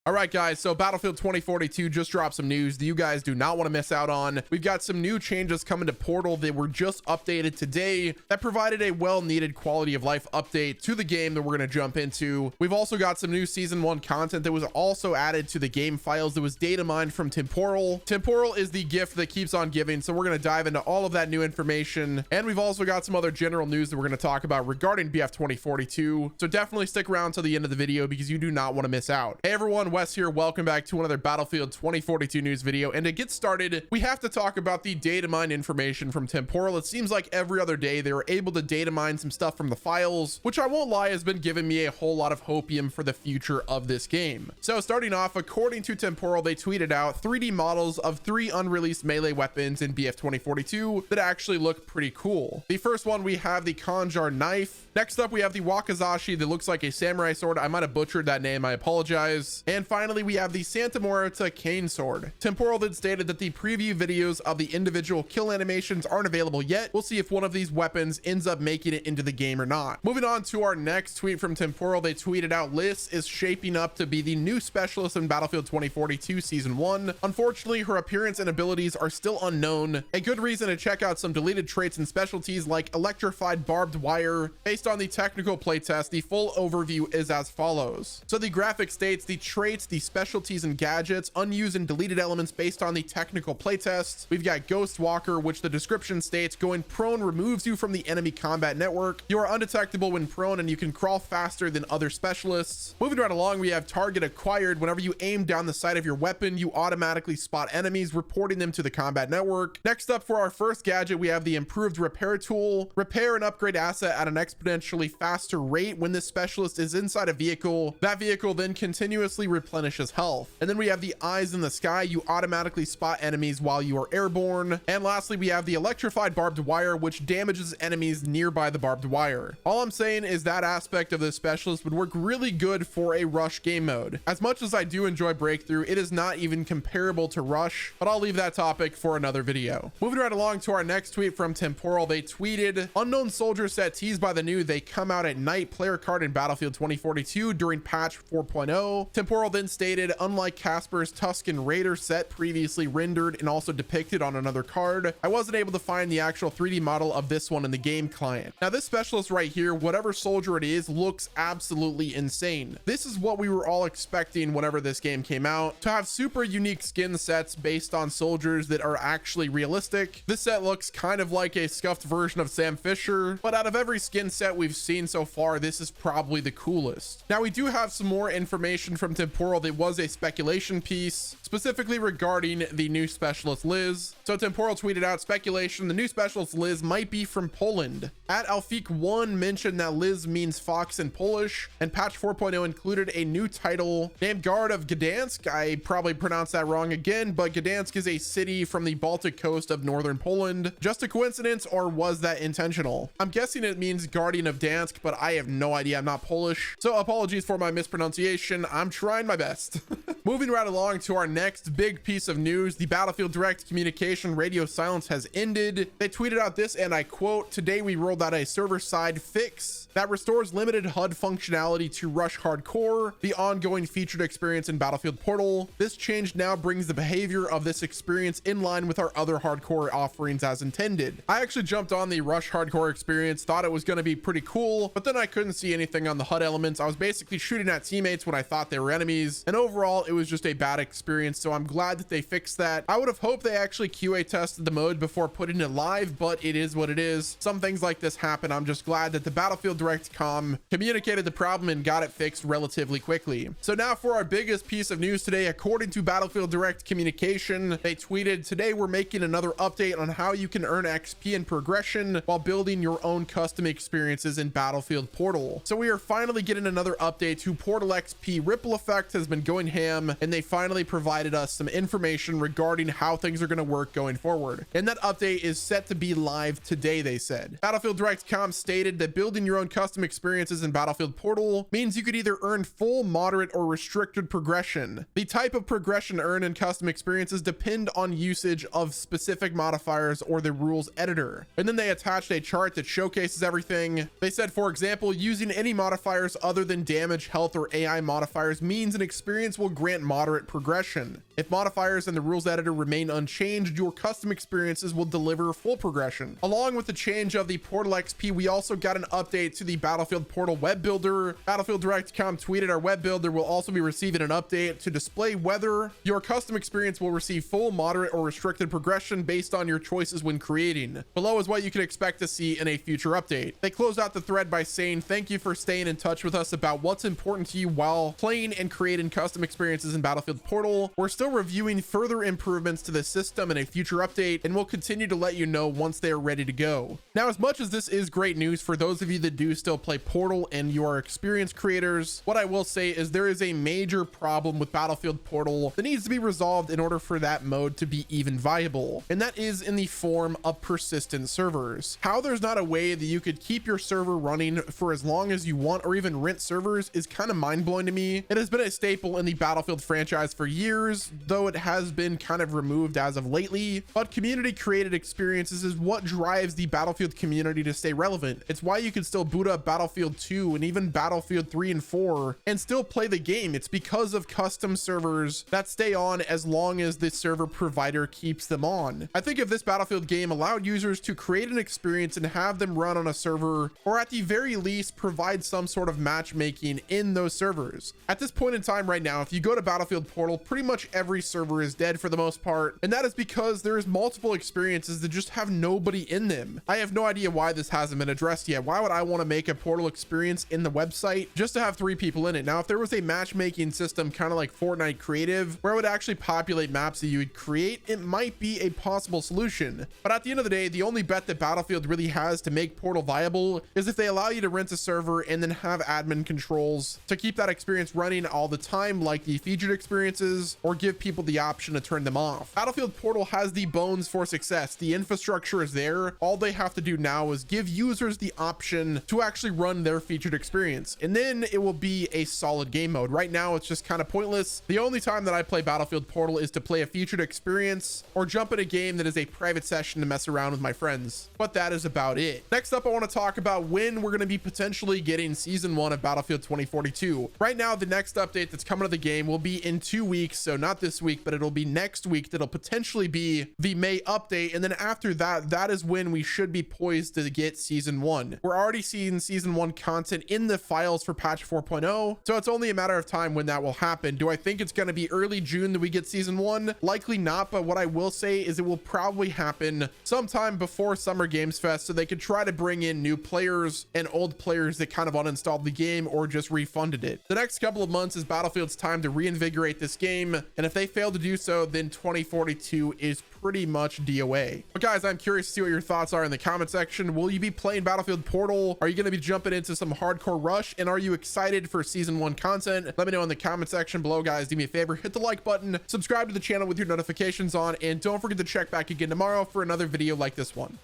All right, guys, so Battlefield 2042 just dropped some news that you guys do not want to miss out on. We've got some new changes coming to Portal that were just updated today that provided a well-needed quality of life update to the game that we're going to jump into. We've also got some new Season 1 content that was also added to the game files that was data mined from Temporal. Temporal is the gift that keeps on giving, so we're going to dive into all of that new information. And we've also got some other general news that we're going to talk about regarding BF 2042. So definitely stick around till the end of the video because you do not want to miss out. Hey everyone, Wes here. Welcome back to another Battlefield 2042 news video. And to get started, we have to talk about the data mine information from Temporal. It seems like every other day they were able to data mine some stuff from the files, which I won't lie has been giving me a whole lot of hopium for the future of this game. So starting off, according to Temporal, they tweeted out 3D models of 3 unreleased melee weapons in BF 2042 that actually look pretty cool. The first one, we have the Kanjar knife. Next up, we have the Wakizashi that looks like a samurai sword. I might have butchered that name, I apologize. And finally, we have the Santa Muerta cane sword. Temporal then stated that the preview videos of the individual kill animations aren't available yet. We'll see if one of these weapons ends up making it into the game or not. Moving on to our next tweet from Temporal, they tweeted out Liz is shaping up to be the new specialist in Battlefield 2042 Season 1. Unfortunately, her appearance and abilities are still unknown. A good reason to check out some deleted traits and specialties like electrified barbed wire. Based on the technical playtest, the full overview is as follows. So the graphic states the traits, the specialties and gadgets, unused and deleted elements based on the technical playtest. We've got Ghost Walker, which the description states going prone removes you from the enemy combat network. You are undetectable when prone and you can crawl faster than other specialists. Moving right along, we have target acquired. Whenever you aim down the sight of your weapon, you automatically spot enemies, reporting them to the combat network. Next up, for our first gadget, we have the improved repair tool. Repair and upgrade asset at an exponentially faster rate when this specialist is inside a vehicle. That vehicle then continuously replenishes health. And then we have the eyes in the sky. You automatically spot enemies while you are airborne. And lastly, we have the electrified barbed wire, which damages enemies nearby the barbed wire. All I'm saying is that aspect of this specialist would work really good for a rush game mode. As much as I do enjoy breakthrough, it is not even comparable to rush, but I'll leave that topic for another video. Moving right along to our next tweet from Temporal, they tweeted unknown soldier set teased by the new they come out at night player card in Battlefield 2042 during patch 4.0. Temporal then stated, unlike Casper's Tuscan Raider set previously rendered and also depicted on another card, I wasn't able to find the actual 3D model of this one in the game client. Now this specialist right here, whatever soldier it is, looks absolutely insane. This is what we were all expecting whenever this game came out, to have super unique skin sets based on soldiers that are actually realistic. This set looks kind of like a scuffed version of Sam Fisher, but out of every skin set we've seen so far, this is probably the coolest. Now we do have some more information from Temporal that was a speculation piece, specifically regarding the new specialist Liz. So Temporal tweeted out speculation, the new specialist Liz might be from Poland. At Alfik1 mentioned that Liz means fox in Polish, and patch 4.0 included a new title named Guard of Gdansk. I probably pronounced that wrong again, but Gdansk is a city from the Baltic coast of northern Poland. Just a coincidence, or was that intentional? I'm guessing it means Guardian of Dansk, but I have no idea. I'm not Polish, so apologies for my mispronunciation. I'm trying my best. Moving right along to our next big piece of news, the Battlefield Direct communication radio silence has ended. They tweeted out this, and I quote, today we rolled out a server-side fix that restores limited HUD functionality to Rush Hardcore, the ongoing featured experience in Battlefield Portal. This change now brings the behavior of this experience in line with our other hardcore offerings as intended. I actually jumped on the Rush Hardcore experience, thought it was going to be pretty cool, but then I couldn't see anything on the HUD elements. I was basically shooting at teammates when I thought they were enemies, and overall it was just a bad experience, so I'm glad that they fixed that. I would have hoped they actually QA tested the mode before putting it live, but it is what it is. Some things like this happen. I'm just glad that the Battlefield Direct comm communicated the problem and got it fixed relatively quickly. So now for our biggest piece of news today, according to Battlefield Direct communication, they tweeted, today we're making another update on how you can earn XP and progression while building your own custom experiences in Battlefield Portal. So we are finally getting another update to Portal XP. Ripple Effect has been going ham, and they finally provided us some information regarding how things are going to work going forward. And that update is set to be live today, they said. Battlefield Direct comm stated that building your own custom experiences in Battlefield Portal means you could either earn full, moderate, or restricted progression. The type of progression earned in custom experiences depend on usage of specific modifiers or the rules editor. And then they attached a chart that showcases everything. They said, for example, using any modifiers other than damage, health, or AI modifiers means an experience will grant grant moderate progression. If modifiers and the rules editor remain unchanged, your custom experiences will deliver full progression. Along with the change of the Portal XP, we also got an update to the Battlefield Portal web builder. Battlefield Direct.com tweeted our web builder will also be receiving an update to display whether your custom experience will receive full, moderate, or restricted progression based on your choices when creating. Below is what you can expect to see in a future update. They closed out the thread by saying, "Thank you for staying in touch with us about what's important to you while playing and creating custom experiences in Battlefield Portal. We're still reviewing further improvements to the system in a future update, and we'll continue to let you know once they are ready to go." Now, as much as this is great news for those of you that do still play Portal and you are experienced creators, what I will say is there is a major problem with Battlefield Portal that needs to be resolved in order for that mode to be even viable, and that is in the form of persistent servers. How there's not a way that you could keep your server running for as long as you want, or even rent servers, is kind of mind-blowing to me. It has been a staple in the Battlefield franchise for years, though it has been kind of removed as of lately. But community created experiences is what drives the Battlefield community to stay relevant. It's why you can still boot up Battlefield 2 and even Battlefield 3 and 4 and still play the game. It's because of custom servers that stay on as long as the server provider keeps them on. I think if this Battlefield game allowed users to create an experience and have them run on a server, or at the very least provide some sort of matchmaking in those servers. At this point in time right now, if you go to Battlefield Portal, pretty much every server is dead for the most part, and that is because there's multiple experiences that just have nobody in them. I have no idea why this hasn't been addressed yet. Why would I want to make a Portal experience in the website just to have 3 people in it? Now, if there was a matchmaking system kind of like Fortnite Creative, where it would actually populate maps that you would create, it might be a possible solution. But at the end of the day, the only bet that Battlefield really has to make Portal viable is if they allow you to rent a server and then have admin controls to keep that experience running all the time, like the featured experiences, or give people the option to turn them off. Battlefield Portal has the bones for success. The infrastructure is there. All they have to do now is give users the option to actually run their featured experience, and then it will be a solid game mode. Right now, it's just kind of pointless. The only time that I play Battlefield Portal is to play a featured experience or jump in a game that is a private session to mess around with my friends. But that is about it. Next up, I want to talk about when we're going to be potentially getting season 1 of Battlefield 2042. Right now, the next update that's coming to the game will be in 2 weeks. So not this week, but it'll be next week. That'll potentially be the May update. And then after that, that is when we should be poised to get season 1. We're already seeing season 1 content in the files for patch 4.0. So it's only a matter of time when that will happen. Do I think it's going to be early June that we get season 1? Likely not. But what I will say is it will probably happen sometime before Summer Games Fest, so they could try to bring in new players and old players that kind of uninstalled the game or just refunded it. The next couple of months is Battlefield's time to reinvigorate this game, and if they fail to do so, then 2042 is pretty much DOA. But guys, I'm curious to see what your thoughts are in the comment section. Will you be playing Battlefield Portal? Are you going to be jumping into some hardcore rush? And are you excited for season 1 content? Let me know in the comment section below, guys. Do me a favor, hit the like button, subscribe to the channel with your notifications on, and don't forget to check back again tomorrow for another video like this one.